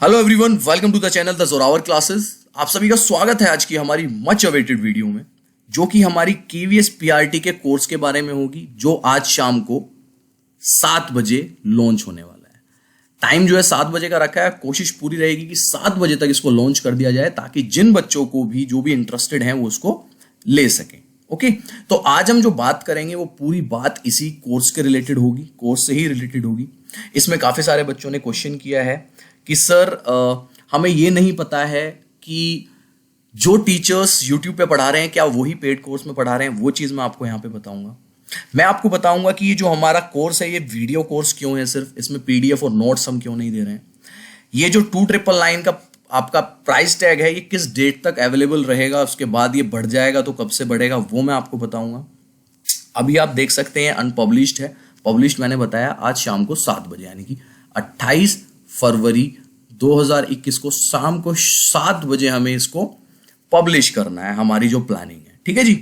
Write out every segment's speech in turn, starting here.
Hello everyone, welcome to the channel the Zorawar classes. आप सभी का स्वागत है आज की हमारी मच अवेटेड वीडियो में, जो कि हमारी केवीएस पीआरटी के कोर्स के बारे में होगी, जो आज शाम को 7 बजे लॉन्च होने वाला है। टाइम जो है 7 बजे का रखा है। कोशिश पूरी रहेगी कि 7 बजे तक इसको लॉन्च कर दिया जाए, ताकि जिन बच्चों को भी जो भी इंटरेस्टेड हैं वो उसको ले सकें। ओके, तो आज हम जो बात करेंगे वो पूरी बात इसी कोर्स के रिलेटेड होगी, कोर्स से ही रिलेटेड होगी। इसमें काफी सारे बच्चों ने क्वेश्चन किया है कि सर हमें ये नहीं पता है कि जो टीचर्स यूट्यूब पे पढ़ा रहे हैं क्या वही पेड कोर्स में पढ़ा रहे हैं। वो चीज़ मैं आपको यहाँ पे बताऊंगा। मैं आपको बताऊंगा कि ये जो हमारा कोर्स है ये वीडियो कोर्स क्यों है, सिर्फ इसमें पीडीएफ और नोट्स हम क्यों नहीं दे रहे हैं। ये जो 2999 का आपका प्राइस टैग है ये किस डेट तक अवेलेबल रहेगा, उसके बाद ये बढ़ जाएगा तो कब से बढ़ेगा वो मैं आपको बताऊंगा। अभी आप देख सकते हैं अनपब्लिश्ड है, पब्लिश्ड मैंने बताया आज शाम को 7 बजे, यानी कि 28 फरवरी 2021 को शाम को 7 बजे हमें इसको पब्लिश करना है, हमारी जो प्लानिंग है। ठीक है जी,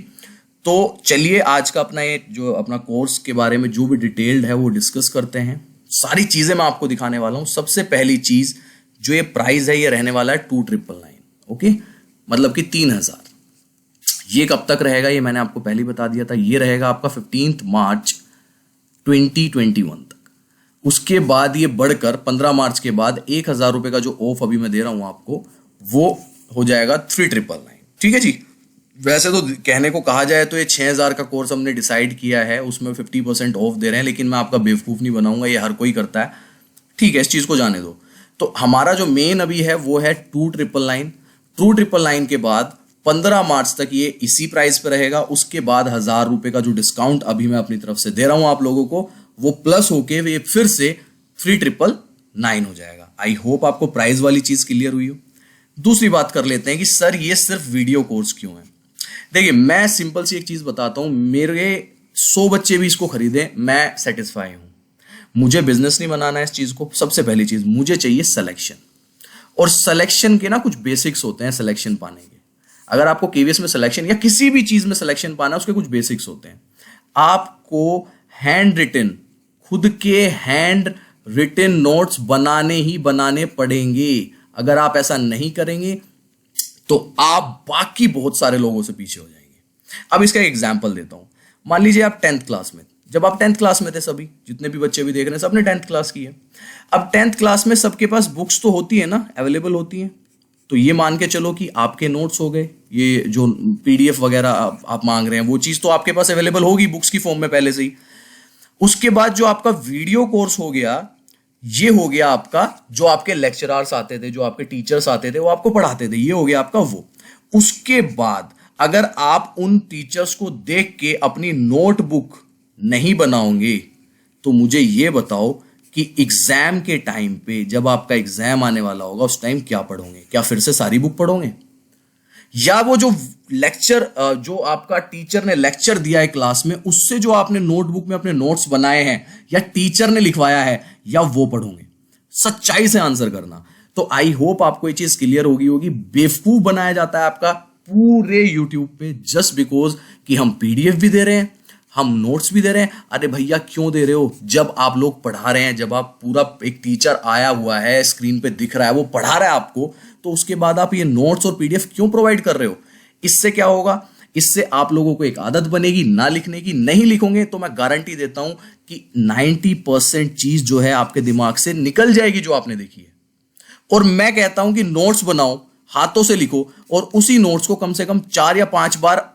तो चलिए आज का अपना ये जो अपना कोर्स के बारे में जो भी डिटेल्ड है वो डिस्कस करते हैं। सारी चीजें मैं आपको दिखाने वाला हूं। सबसे पहली चीज जो ये प्राइस है ये रहने वाला है 2999। ओके, मतलब कि 3000। ये कब तक रहेगा ये मैंने आपको पहले बता दिया था। ये रहेगा आपका 15 मार्च 2021 तक। उसके बाद ये बढ़कर 15 मार्च के बाद 1000 रुपए का जो ऑफ अभी मैं दे रहा हूं आपको, वो हो जाएगा 3999। ठीक है जी। वैसे तो कहने को कहा जाए तो ये 6000 का कोर्स हमने डिसाइड किया है, उसमें 50% ऑफ दे रहे हैं, लेकिन मैं आपका बेवकूफ नहीं बनाऊंगा, ये हर कोई करता है। ठीक है, इस चीज को जाने दो। तो हमारा जो मेन अभी है वो है 2999। 2999 के बाद 15 मार्च तक ये इसी प्राइस पे रहेगा। उसके बाद 1000 रुपए का जो डिस्काउंट अभी मैं अपनी तरफ से दे रहा हूं आप लोगों को, वो प्लस होके ये फिर से 3999 हो जाएगा। आई होप आपको प्राइस वाली चीज क्लियर हुई हो। दूसरी बात कर लेते हैं कि सर ये सिर्फ वीडियो कोर्स क्यों है। देखिए, मैं सिंपल सी एक चीज बताता हूं, मेरे 100 बच्चे भी इसको खरीदें, मैं सेटिस्फाई हूं। मुझे बिजनेस नहीं बनाना है इस चीज को। सबसे पहली चीज मुझे चाहिए सिलेक्शन, और सिलेक्शन के ना कुछ बेसिक्स होते हैं सिलेक्शन पाने के। अगर आपको केवीएस में सिलेक्शन या किसी भी चीज में सिलेक्शन पाना है, उसके कुछ बेसिक्स होते हैं। आपको हैंड रिटन, खुद के हैंड रिटन नोट्स बनाने ही बनाने पड़ेंगे। अगर आप ऐसा नहीं करेंगे तो आप बाकी बहुत सारे लोगों से पीछे हो जाएंगे। अब इसका एक एग्जांपल देता हूं। मान लीजिए आप 10th क्लास में, जब आप 10th क्लास में थे, सभी जितने भी बच्चे भी देख रहे हैं सबने 10th क्लास की है। अब 10th क्लास में सबके पास बुक्स तो होती है ना, अवेलेबल होती है। तो ये मान के चलो कि आपके नोट्स हो गए, ये जो पीडीएफ वगैरह आप मांग रहे हैं वो चीज तो आपके पास अवेलेबल होगी बुक्स की फॉर्म में पहले से ही। उसके बाद जो आपका वीडियो कोर्स हो गया, ये हो गया आपका जो आपके लेक्चरर्स आते थे, जो आपके टीचर्स आते थे, वो आपको पढ़ाते थे, ये हो गया आपका वो। उसके बाद अगर आप उन टीचर्स को देख के अपनी नोटबुक नहीं बनाओगे तो मुझे ये बताओ कि एग्जाम के टाइम पे, जब आपका एग्जाम आने वाला होगा, उस टाइम क्या पढ़ोगे? क्या फिर से सारी बुक पढ़ोगे, या वो जो लेक्चर जो आपका टीचर ने लेक्चर दिया है क्लास में, उससे जो आपने नोटबुक में अपने नोट्स बनाए हैं या टीचर ने लिखवाया है, या वो पढ़ोगे? सच्चाई से आंसर करना। तो आई होप आपको ये चीज क्लियर होगी। बेवकूफ बनाया जाता है आपका पूरे यूट्यूब पे जस्ट बिकॉज कि हम पीडीएफ भी दे रहे हैं, हम नोट्स भी दे रहे हैं। अरे भैया क्यों दे रहे हो? जब आप लोग पढ़ा रहे हैं, जब आप पूरा एक टीचर आया हुआ है, स्क्रीन पे दिख रहा है, वो पढ़ा रहा है आपको, तो उसके बाद आप ये नोट्स और पीडीएफ क्यों प्रोवाइड कर रहे हो? इससे क्या होगा? इससे आप लोगों को एक आदत बनेगी ना लिखने की। नहीं लिखोगे तो मैं गारंटी देता हूं कि 90% चीज जो है आपके दिमाग से निकल जाएगी जो आपने देखी है। और मैं कहता हूं कि नोट्स बनाओ, हाथों से लिखो, और उसी नोट्स को कम से कम 4 या 5 बार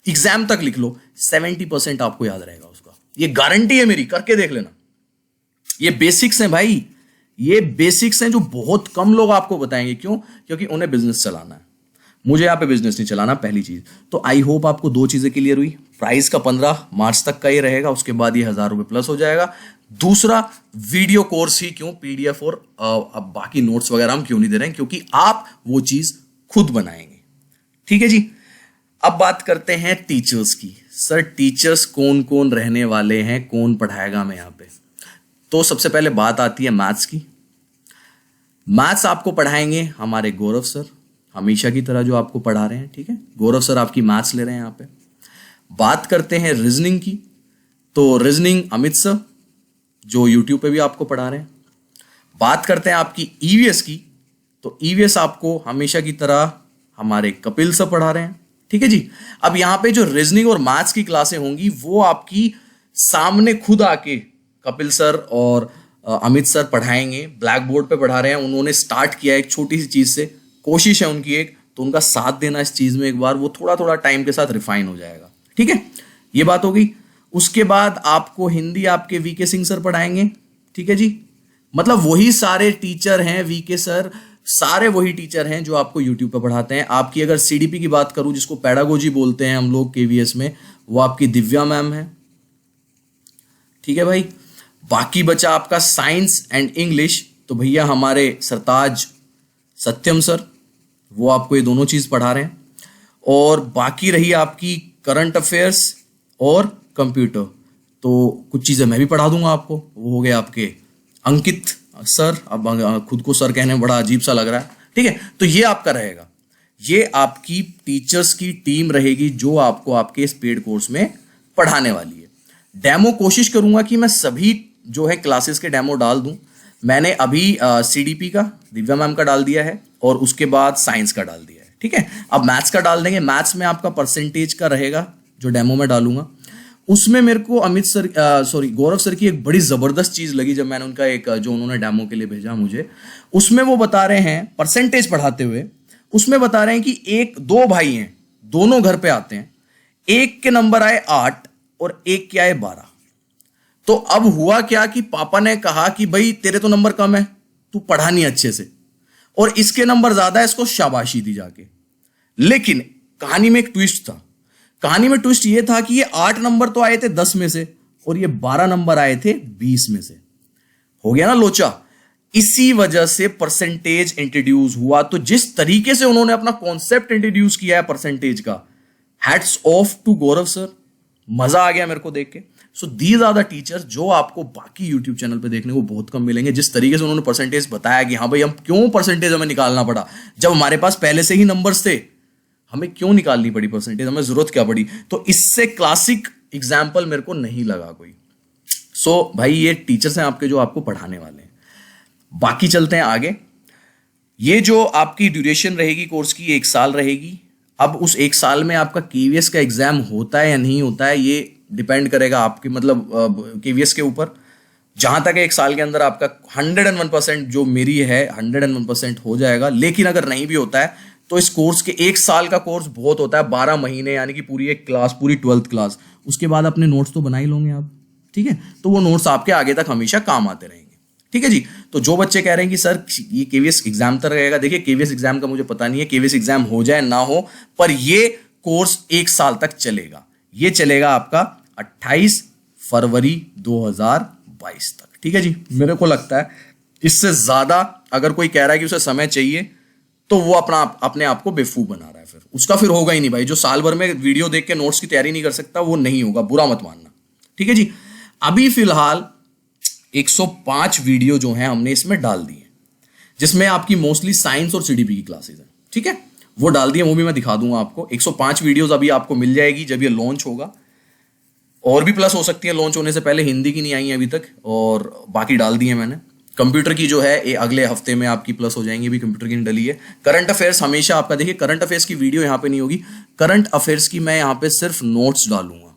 एग्जाम तक लिख लो, 70% आपको याद रहेगा उसका। ये गारंटी है मेरी, करके देख लेना। ये बेसिक्स हैं भाई, ये बेसिक्स हैं जो बहुत कम लोग आपको बताएंगे। क्यों? क्योंकि उन्हें बिजनेस चलाना है। मुझे यहां पे बिजनेस नहीं चलाना, पहली चीज। तो आई होप आपको 2 चीजें क्लियर हुई। प्राइस का 15 मार्च तक का ये रहेगा, उसके बाद ये 1000 रुपए प्लस हो जाएगा। दूसरा, वीडियो कोर्स ही क्यों, पीडीएफ और अब बाकी नोट्स वगैरह हम क्यों नहीं दे रहे हैं? क्योंकि आप वो चीज खुद बनाएंगे। ठीक है जी। अब बात करते हैं टीचर्स की। सर टीचर्स कौन कौन रहने वाले हैं, कौन पढ़ाएगा हमें यहाँ पे? तो सबसे पहले बात आती है मैथ्स की। मैथ्स आपको पढ़ाएंगे हमारे गौरव सर, हमेशा की तरह जो आपको पढ़ा रहे हैं। ठीक है, गौरव सर आपकी मैथ्स ले रहे हैं यहाँ पे। बात करते हैं रीजनिंग की, तो रीजनिंग अमित सर जो यूट्यूब पे भी आपको पढ़ा रहे हैं। बात करते हैं आपकी ईवीएस की, तो ईवीएस आपको हमेशा की तरह हमारे कपिल सर पढ़ा रहे हैं, ठीक है जी। अब यहाँ पे जो रीजनिंग और मैथ्स की क्लासें होंगी वो आपकी सामने खुद आके कपिल सर और अमित सर पढ़ाएंगे, ब्लैक बोर्ड पे पढ़ा रहे हैं। उन्होंने स्टार्ट किया एक छोटी सी चीज से, कोशिश है उनकी एक, तो उनका साथ देना इस चीज में एक बार, वो थोड़ा थोड़ा टाइम के साथ रिफाइन हो जाएगा, ठीक है। ये बात हो गई। उसके बाद आपको हिंदी आपके वीके सिंह सर पढ़ाएंगे, ठीक है जी। मतलब वही सारे टीचर हैं, वीके सर सारे वही टीचर हैं जो आपको यूट्यूब पर पढ़ाते हैं। आपकी अगर सीडीपी की बात करूं, जिसको पेडागोजी बोलते हैं हम लोग केवीएस में, वो आपकी दिव्या मैम है, ठीक है भाई। बाकी बचा आपका साइंस एंड इंग्लिश, तो भैया हमारे सरताज सत्यम सर, वो आपको ये दोनों चीज पढ़ा रहे हैं। और बाकी रही आपकी करंट अफेयर्स और कंप्यूटर, तो कुछ चीजें मैं भी पढ़ा दूंगा आपको। वो हो गए आपके अंकित सर, अब खुद को सर कहने में बड़ा अजीब सा लग रहा है, ठीक है। तो ये आपका रहेगा, ये आपकी टीचर्स की टीम रहेगी जो आपको आपके इस पेड कोर्स में पढ़ाने वाली है। डेमो कोशिश करूंगा कि मैं सभी जो है क्लासेस के डेमो डाल दूं। मैंने अभी सीडीपी का दिव्या मैम का डाल दिया है और उसके बाद साइंस का डाल दिया है, ठीक है। अब मैथ्स का डाल देंगे। मैथ्स में आपका परसेंटेज का रहेगा जो डेमो में डालूंगा। उसमें मेरे को अमित सर गौरव सर की एक बड़ी जबरदस्त चीज लगी जब मैंने उनका एक जो उन्होंने डेमो के लिए भेजा मुझे, उसमें वो बता रहे हैं परसेंटेज पढ़ाते हुए, उसमें बता रहे हैं कि एक दो भाई हैं, दोनों घर पे आते हैं, एक के नंबर आए 8 और एक के आए 12। तो अब हुआ क्या कि पापा ने कहा कि भाई तेरे तो नंबर कम है, तू पढ़ा नहीं अच्छे से, और इसके नंबर ज्यादा है, इसको शाबाशी दी जाके। लेकिन कहानी में एक ट्विस्ट था। कहानी में ट्विस्ट ये था कि ये 8 नंबर तो आए थे 10 में से और ये 12 नंबर आए थे 20 में से। हो गया ना लोचा। इसी वजह से परसेंटेज इंट्रोड्यूस हुआ। तो जिस तरीके से उन्होंने अपना कॉन्सेप्ट इंट्रोड्यूस किया है परसेंटेज का, hats off to Gaurav sir, मजा आ गया मेरे को देख के। So these are the teachers जो आपको बाकी यूट्यूब चैनल पे देखने को बहुत कम मिलेंगे। जिस तरीके से उन्होंने परसेंटेज बताया कि हाँ भाई हम क्यों परसेंटेज हमें निकालना पड़ा, जब हमारे पास पहले से ही नंबर्स थे, हमें क्यों निकालनी पड़ी परसेंटेज, हमें जरूरत क्या पड़ी। तो इससे क्लासिक एग्जाम्पल मेरे को नहीं लगा कोई। सो भाई ये टीचर्स हैं आपके जो आपको पढ़ाने वाले हैं। बाकी चलते हैं आगे। ये जो आपकी ड्यूरेशन रहेगी कोर्स की, 1 साल रहेगी। अब उस 1 साल में आपका केवीएस का एग्जाम होता है या नहीं होता है, ये डिपेंड करेगा आपकी मतलब केवीएस के ऊपर। जहां तक 1 साल के अंदर आपका 101% जो मेरी है 101% हो जाएगा। लेकिन अगर नहीं भी होता है तो इस कोर्स के 1 साल का कोर्स बहुत होता है, 12 महीने, यानी कि पूरी एक क्लास, पूरी 12th क्लास। उसके बाद अपने नोट्स तो बना ही लोगे आप, ठीक है। तो वो नोट्स आपके आगे तक हमेशा काम आते रहेंगे, ठीक है जी। तो जो बच्चे कह रहे हैं कि सर ये केवीएस एग्जाम तक रहेगा, देखिए केवीएस एग्जाम का मुझे पता नहीं है, केवीएस एग्जाम हो जाए ना हो, पर ये कोर्स 1 साल तक चलेगा। ये चलेगा आपका 28 फरवरी 2022 तक, ठीक है जी। मेरे को लगता है इससे ज्यादा अगर कोई कह रहा है कि उसे समय चाहिए तो वो अपने आप को बेवकूफ बना रहा है। फिर उसका फिर होगा ही नहीं भाई। जो साल भर में वीडियो देख के नोट्स की तैयारी नहीं कर सकता वो नहीं होगा, बुरा मत मानना, ठीक है जी। अभी फिलहाल 105 वीडियो जो हैं हमने इसमें डाल दी है, जिसमें आपकी मोस्टली साइंस और सीडीपी की क्लासेस हैं, ठीक है। वो डाल दिए, वो भी मैं दिखा दूंगा आपको। 105 वीडियोस अभी आपको मिल जाएगी जब ये लॉन्च होगा। और भी प्लस हो सकती है लॉन्च होने से पहले, हिंदी की नहीं आई है अभी तक, और बाकी डाल दी है मैंने। कंप्यूटर की जो है ये अगले हफ्ते में आपकी प्लस हो जाएंगी, भी कंप्यूटर की नहीं डली है। करंट अफेयर्स हमेशा आपका, देखिए करंट अफेयर्स की वीडियो यहाँ पे नहीं होगी। करंट अफेयर्स की मैं यहाँ पे सिर्फ नोट्स डालूंगा,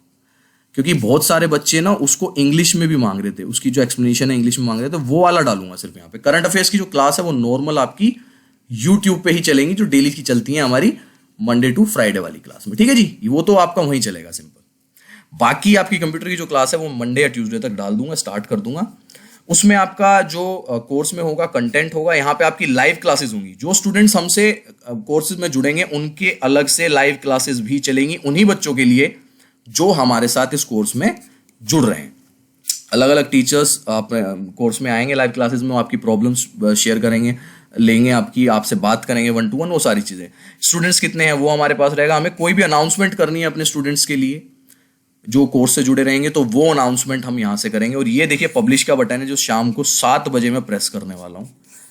क्योंकि बहुत सारे बच्चे ना उसको इंग्लिश में भी मांग रहे थे, उसकी जो एक्सप्लेनेशन है इंग्लिश में मांग रहे थे, वो वाला डालूंगा सिर्फ यहाँ पे। करंट अफेयर्स की जो क्लास है वो नॉर्मल आपकी यूट्यूब पे ही चलेंगी, जो डेली की चलती है हमारी मंडे टू फ्राइडे वाली क्लास में, ठीक है जी। वो तो आपका वहीं चलेगा सिंपल। बाकी आपकी कंप्यूटर की जो क्लास है वो मंडे या ट्यूसडे तक डाल दूंगा, स्टार्ट कर दूंगा। उसमें आपका जो कोर्स में होगा कंटेंट होगा, यहाँ पे आपकी लाइव क्लासेस होंगी। जो स्टूडेंट्स हमसे कोर्सेज में जुड़ेंगे उनके अलग से लाइव क्लासेस भी चलेंगी, उन्हीं बच्चों के लिए जो हमारे साथ इस कोर्स में जुड़ रहे हैं। अलग अलग टीचर्स आप कोर्स में आएंगे लाइव क्लासेस में, वो आपकी प्रॉब्लम्स शेयर करेंगे, लेंगे आपसे बात करेंगे 1 to 1, वो सारी चीज़ें। स्टूडेंट्स कितने हैं वो हमारे पास रहेगा। हमें कोई भी अनाउंसमेंट करनी है अपने स्टूडेंट्स के लिए जो कोर्स से जुड़े रहेंगे, तो वो अनाउंसमेंट हम यहाँ से करेंगे। और ये देखिए पब्लिश का बटन है जो शाम को 7 बजे मैं प्रेस करने वाला हूँ।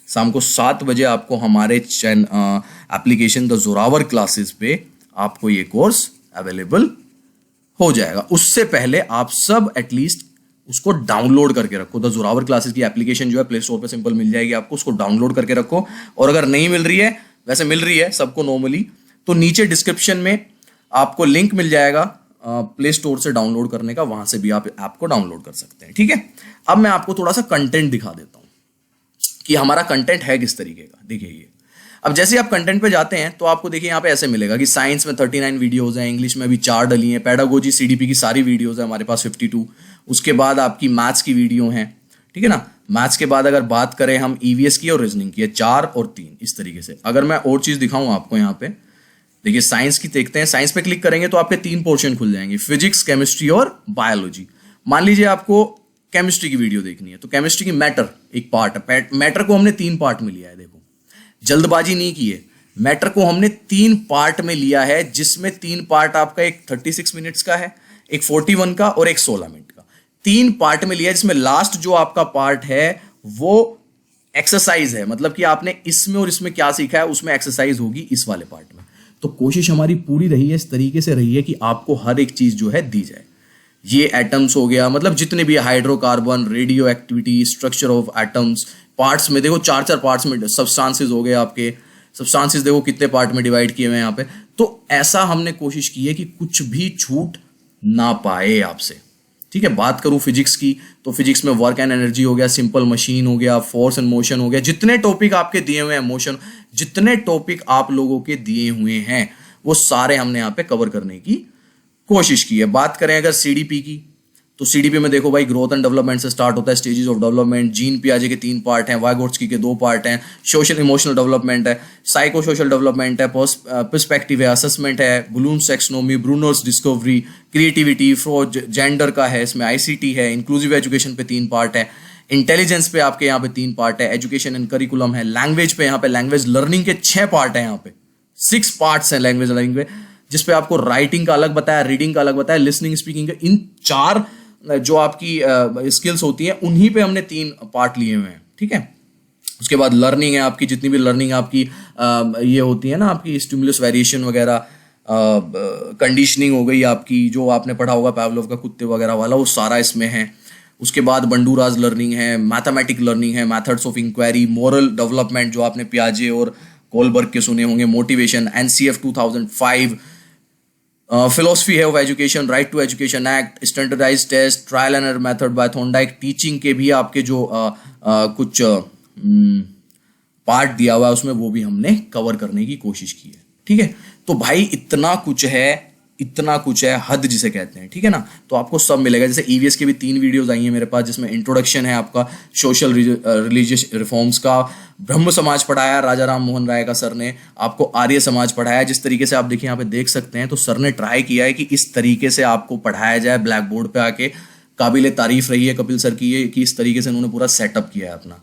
शाम को 7 बजे आपको हमारे एप्लीकेशन द जोरावर क्लासेस पे आपको ये कोर्स अवेलेबल हो जाएगा। उससे पहले आप सब एटलीस्ट उसको डाउनलोड करके रखो। द जोरावर क्लासेस की एप्लीकेशन जो है प्ले स्टोर पे सिंपल मिल जाएगी आपको, उसको डाउनलोड करके रखो। और अगर नहीं मिल रही है, वैसे मिल रही है सबको नॉर्मली, तो नीचे डिस्क्रिप्शन में आपको लिंक मिल जाएगा प्ले स्टोर से डाउनलोड करने का, वहां से भी आप ऐप को डाउनलोड कर सकते हैं। ठीक है, अब मैं आपको थोड़ा सा कंटेंट दिखा देता हूं कि हमारा कंटेंट है किस तरीके का। देखिए ये, अब जैसे आप कंटेंट पे जाते हैं तो आपको देखिए यहाँ पे ऐसे मिलेगा कि साइंस में 39 वीडियोस हैं, इंग्लिश में भी 4 डली हैं, पेडागोजी सीडीपी की सारी वीडियोस है हमारे पास 52, उसके बाद आपकी मैथ्स की वीडियो हैं। ठीक है ना, मैथ्स के बाद अगर बात करें हम ईवीएस की और रीजनिंग की, 4 और 3 इस तरीके से। अगर मैं और चीज दिखाऊं आपको यहाँ पे, देखिए साइंस की देखते हैं। साइंस पे क्लिक करेंगे तो आपके 3 पोर्शन खुल जाएंगे, फिजिक्स, केमिस्ट्री और बायोलॉजी। मान लीजिए आपको केमिस्ट्री की वीडियो देखनी है, तो केमिस्ट्री की मैटर एक पार्ट है। मैटर को हमने 3 पार्ट में लिया है, देखो जल्दबाजी नहीं की है, मैटर को हमने 3 पार्ट में लिया है, जिसमें 3 पार्ट आपका, एक 36 मिनट्स का है, एक 41 का और एक 16 मिनट का। 3 पार्ट में लिया है, जिसमें लास्ट जो आपका पार्ट है वो एक्सरसाइज है, मतलब कि आपने इसमें और इसमें क्या सीखा है उसमें एक्सरसाइज होगी इस वाले पार्ट में। तो कोशिश हमारी पूरी रही है, इस तरीके से रही है कि आपको हर एक चीज जो है दी जाए। ये एटम्स हो गया, मतलब जितने भी hydrocarbon, radio activity, structure of atoms, parts में देखो 4-4 पार्ट्स में सब्सटेंसेस हो गए आपके, सब्सटेंसेस देखो कितने पार्ट में डिवाइड किए हुए हैं यहाँ पे। तो ऐसा हमने कोशिश की है कि कुछ भी छूट ना पाए आपसे। ठीक है, बात करूं फिजिक्स की, तो फिजिक्स में वर्क एंड एनर्जी हो गया, सिंपल मशीन हो गया, फोर्स एंड मोशन हो गया, जितने टॉपिक आपके दिए हुए हैं, मोशन, जितने टॉपिक आप लोगों के दिए हुए हैं वो सारे हमने यहाँ पे कवर करने की कोशिश की है। बात करें अगर सीडीपी की, तो सीडीपी में देखो भाई ग्रोथ एंड डेवलपमेंट से स्टार्ट होता है, स्टेजेस ऑफ डेवलपमेंट, जीन पियाजे के 3 पार्ट हैं, वाइगोट्स्की के 2 पार्ट हैं, सोशल इमोशनल डेवलपमेंट है, साइको सोशल डेवलपमेंट है, पर्सपेक्टिव है, असेसमेंट है, Bloom's taxonomy, Bruner's discovery, creativity, फ्रोज, जेंडर का है, इसमें आईसीटी है, इंक्लूसिव एजुकेशन पे 3 पार्ट है, इंटेलिजेंस पे आपके यहाँ पे 3 पार्ट है, एजुकेशन एंड करिकुलम है, लैंग्वेज पे यहाँ पे लैंग्वेज लर्निंग के 6 पार्ट है, यहाँ पे 6 पार्ट्स हैं लैंग्वेज लर्निंग पे, जिसपे आपको राइटिंग का अलग बताया, रीडिंग का अलग बताया, लिसनिंग, स्पीकिंग का, इन 4 जो आपकी स्किल्स होती हैं उन्हीं पे हमने 3 पार्ट लिए हुए हैं। ठीक है, उसके बाद लर्निंग है आपकी, जितनी भी लर्निंग आपकी ये होती है ना, आपकी स्टिमुलस वेरिएशन वगैरह, कंडीशनिंग हो गई आपकी, जो आपने पढ़ा होगा पावलोव का कुत्ते वगैरह वाला, वो सारा इसमें है। उसके बाद बंडूराज लर्निंग है, मैथमेटिक लर्निंग है, methods of inquiry, moral development जो आपने पियाजे और कोलबर्ग के सुने होंगे, मोटिवेशन, एनसीएफ 2005, फिलोसफी है of education, right to education act, standardise test, trial and error method by Thorndike, teaching के भी आपके जो कुछ पार्ट दिया हुआ है उसमें, वो भी हमने कवर करने की कोशिश की है। ठीक है, तो भाई इतना कुछ है, हद जिसे कहते हैं। ठीक है ना, तो आपको सब मिलेगा। जैसे ईवीएस के भी 3 वीडियोस आई हैं मेरे पास, जिसमें इंट्रोडक्शन है आपका सोशल रिलीजियस रिफॉर्म्स का, ब्रह्म समाज पढ़ाया राजा राम मोहन राय का सर ने, आपको आर्य समाज पढ़ाया। जिस तरीके से आप देखिए यहाँ पे देख सकते हैं, तो सर ने ट्राई किया है कि इस तरीके से आपको पढ़ाया जाए ब्लैक बोर्ड पे आके। काबिल तारीफ रही है कपिल सर की ये, कि इस तरीके से उन्होंने पूरा सेटअप किया है अपना।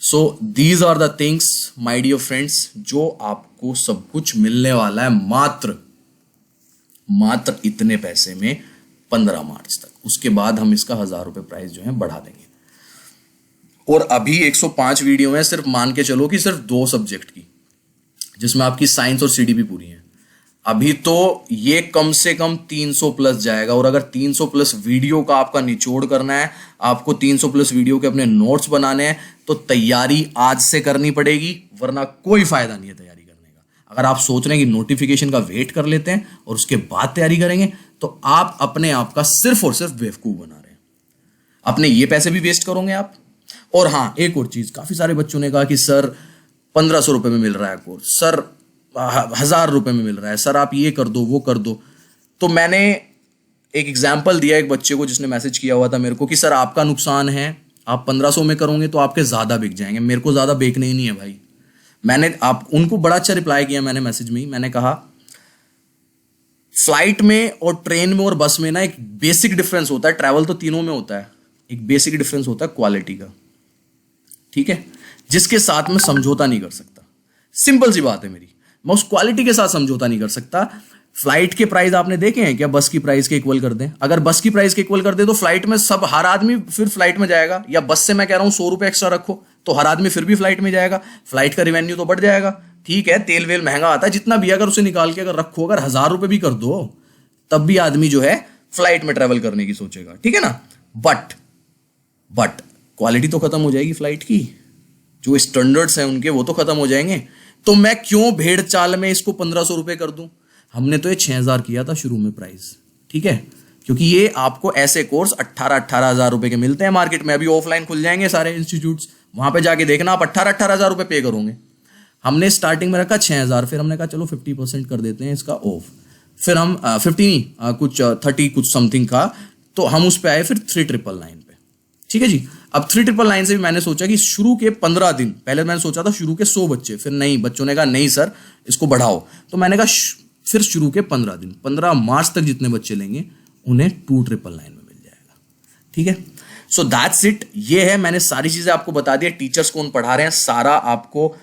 So these are the things my dear friends, जो आपको सब कुछ मिलने वाला है मात्र इतने पैसे में 15 मार्च तक। उसके बाद हम इसका 1000 रुपए प्राइस जो है बढ़ा देंगे। और अभी 105 वीडियो है, सिर्फ मान के चलो कि सिर्फ 2 सब्जेक्ट की, जिसमें आपकी साइंस और सीडीपी पूरी है। अभी तो ये कम से कम 300 प्लस जाएगा। और अगर 300 प्लस वीडियो का आपका निचोड़ करना है, आपको 300 प्लस वीडियो के अपने नोट्स बनाने हैं, तो तैयारी आज से करनी पड़ेगी, वरना कोई फायदा नहीं है तैयारी करने का। अगर आप सोच रहे हैं कि नोटिफिकेशन का वेट कर लेते हैं और उसके बाद तैयारी करेंगे, तो आप अपने आप का सिर्फ और सिर्फ बेवकूफ बना रहे हैं। अपने ये पैसे भी वेस्ट करोगे आप। और हाँ, एक और चीज, काफी सारे बच्चों ने कहा कि सर 1500 रुपए में मिल रहा है कोर्स, सर 1000 रुपए में मिल रहा है, सर आप ये कर दो वो कर दो। तो मैंने एक एग्जाम्पल दिया एक बच्चे को, जिसने मैसेज किया हुआ था मेरे को कि सर आपका नुकसान है, आप 1500 में करोगे तो आपके ज्यादा बिक जाएंगे। मेरे को ज्यादा बेचने ही नहीं है भाई। मैंने उनको बड़ा अच्छा रिप्लाई किया मैंने मैसेज में ही। मैंने कहा फ्लाइट में और ट्रेन में और बस में ना एक बेसिक डिफरेंस होता है, ट्रैवल तो तीनों में होता है, एक बेसिक डिफरेंस होता है क्वालिटी का। ठीक है, जिसके साथ मैं समझौता नहीं कर सकता। सिंपल सी बात है मेरी, मैं उस क्वालिटी के साथ समझौता नहीं कर सकता। फ्लाइट के प्राइस आपने देखे हैं क्या? बस की प्राइस के इक्वल कर दें। अगर बस की प्राइस के इक्वल कर दे तो फ्लाइट में सब हर आदमी फिर फ्लाइट में जाएगा। या बस से मैं कह रहा हूं 100 रुपए एक्स्ट्रा रखो तो हर आदमी फिर भी फ्लाइट में जाएगा। फ्लाइट का रेवेन्यू तो बढ़ जाएगा। ठीक है, तेल वेल महंगा आता है, जितना भी अगर उसे निकाल के अगर रखो, अगर 1000 रुपए भी कर दो, तब भी आदमी जो है फ्लाइट में ट्रेवल करने की सोचेगा। ठीक है ना। बट बट क्वालिटी तो खत्म हो जाएगी फ्लाइट की, जो स्टैंडर्ड्स हैं उनके वो तो खत्म हो जाएंगे। तो मैं क्यों भेड़ चाल में इसको 1500 रुपये कर दूं? हमने तो ये 6000 किया था शुरू में प्राइस, ठीक है, क्योंकि ये आपको ऐसे कोर्स 18 हजार रुपए के मिलते हैं मार्केट में। अभी ऑफलाइन खुल जाएंगे सारे इंस्टीट्यूट्स, वहां पे जाके देखना, आप 18 हजार रुपए पे करोगे। हमने स्टार्टिंग में रखा 6000, फिर हमने कहा चलो 50% कर देते हैं इसका ऑफ, फिर हम 50 नहीं कुछ 30 कुछ समथिंग का, तो हम उस पर आए फिर 3999 पे, ठीक है जी। अब 3999 से भी मैंने सोचा कि शुरू के 15 दिन, पहले मैंने सोचा था शुरू के 100 बच्चे, फिर नहीं, बच्चों ने कहा नहीं सर इसको बढ़ाओ, तो मैंने कहा फिर शुरू के 15 दिन, 15 मार्च तक जितने बच्चे लेंगे उन्हें 2999 में मिल जाएगा, ठीक है। सो दैट्स इट, ये है, मैंने सारी चीजें आपको बता दी है, टीचर्स कौन पढ़ा रहे हैं, सारा आपको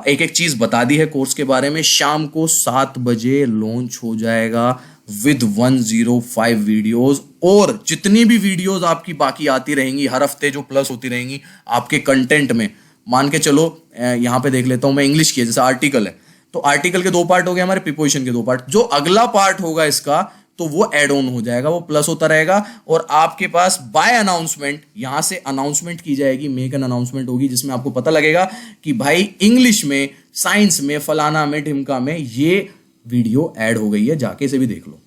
एक एक चीज बता दी है कोर्स के बारे में। शाम को 7 बजे लॉन्च हो जाएगा विद 105 वीडियोस, और जितनी भी वीडियोस आपकी बाकी आती रहेंगी हर हफ्ते जो प्लस होती रहेंगी आपके कंटेंट में, मान के चलो यहां पे देख लेता हूं मैं इंग्लिश की, जैसे आर्टिकल है तो आर्टिकल के 2 पार्ट हो गए हमारे, प्रीपोजिशन के 2 पार्ट, जो अगला पार्ट होगा इसका तो वो एड ऑन हो जाएगा, वो प्लस होता रहेगा। और आपके पास बाय अनाउंसमेंट, यहां से अनाउंसमेंट की जाएगी, मेक एन अनाउंसमेंट होगी, जिसमें आपको पता लगेगा कि भाई इंग्लिश में, साइंस में, फलाना में, ढिमका में ये वीडियो ऐड हो गई है, जाके इसे भी देख लो।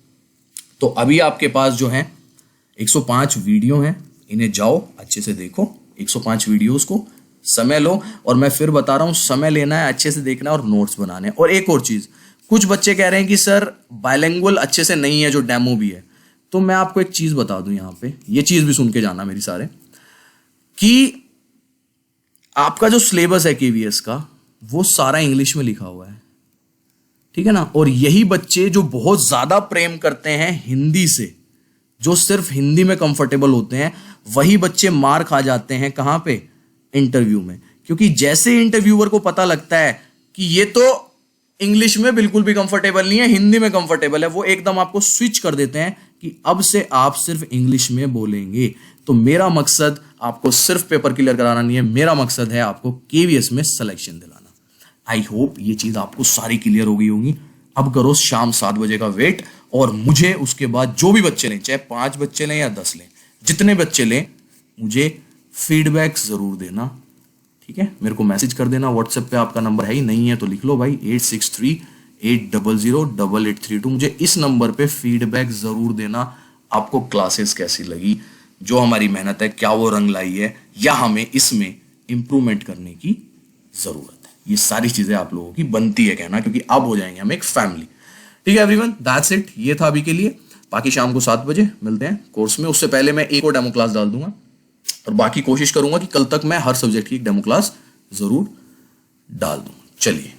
तो अभी आपके पास जो है 105 वीडियो हैं, इन्हें जाओ अच्छे से देखो, 105 वीडियोस को समय लो, और मैं फिर बता रहा हूं समय लेना है, अच्छे से देखना है और नोट्स बनाने हैं। और एक और चीज, कुछ बच्चे कह रहे हैं कि सर बायलिंगुअल अच्छे से नहीं है, जो डेमो भी है, तो मैं आपको एक चीज बता दूं यहां पे, ये चीज भी सुन के जाना मेरी सारे, कि आपका जो सिलेबस है केवीएस का वो सारा इंग्लिश में लिखा हुआ है, ठीक है ना। और यही बच्चे जो बहुत ज्यादा प्रेम करते हैं हिंदी से, जो सिर्फ हिंदी में कंफर्टेबल होते हैं, वही बच्चे मार खा जाते हैं कहां पे, इंटरव्यू में। क्योंकि जैसे इंटरव्यूअर को पता लगता है कि ये तो इंग्लिश में बिल्कुल भी कंफर्टेबल नहीं है, हिंदी में कंफर्टेबल है, वो एकदम आपको स्विच कर देते हैं कि अब से आप सिर्फ इंग्लिश में बोलेंगे। तो मेरा मकसद आपको सिर्फ पेपर क्लियर कराना नहीं है, मेरा मकसद है आपको केवीएस में सिलेक्शन दिलाना। आई होप ये चीज आपको सारी क्लियर हो गई होगी। अब करो शाम 7 बजे का वेट, और मुझे उसके बाद जो भी बच्चे लें, चाहे 5 बच्चे लें या 10 लें, जितने बच्चे लें, मुझे फीडबैक जरूर देना, ठीक है। मेरे को मैसेज कर देना, व्हाट्सएप पे आपका नंबर है ही, नहीं है तो लिख लो भाई 8638008832। मुझे इस नंबर पे फीडबैक जरूर देना, आपको क्लासेस कैसी लगी, जो हमारी मेहनत है क्या वो रंग लाई है, या हमें इसमें इंप्रूवमेंट करने की जरूरत है। ये सारी चीजें आप लोगों की बनती है कहना, क्योंकि अब हो जाएंगे हम एक फैमिली, ठीक है एवरीवन। दैट्स इट, ये था अभी के लिए। बाकी शाम को 7 बजे मिलते हैं कोर्स में। उससे पहले मैं एक और डेमो क्लास डाल दूंगा, और बाकी कोशिश करूंगा कि कल तक मैं हर सब्जेक्ट की एक डेमो क्लास जरूर डाल दूं। चलिए।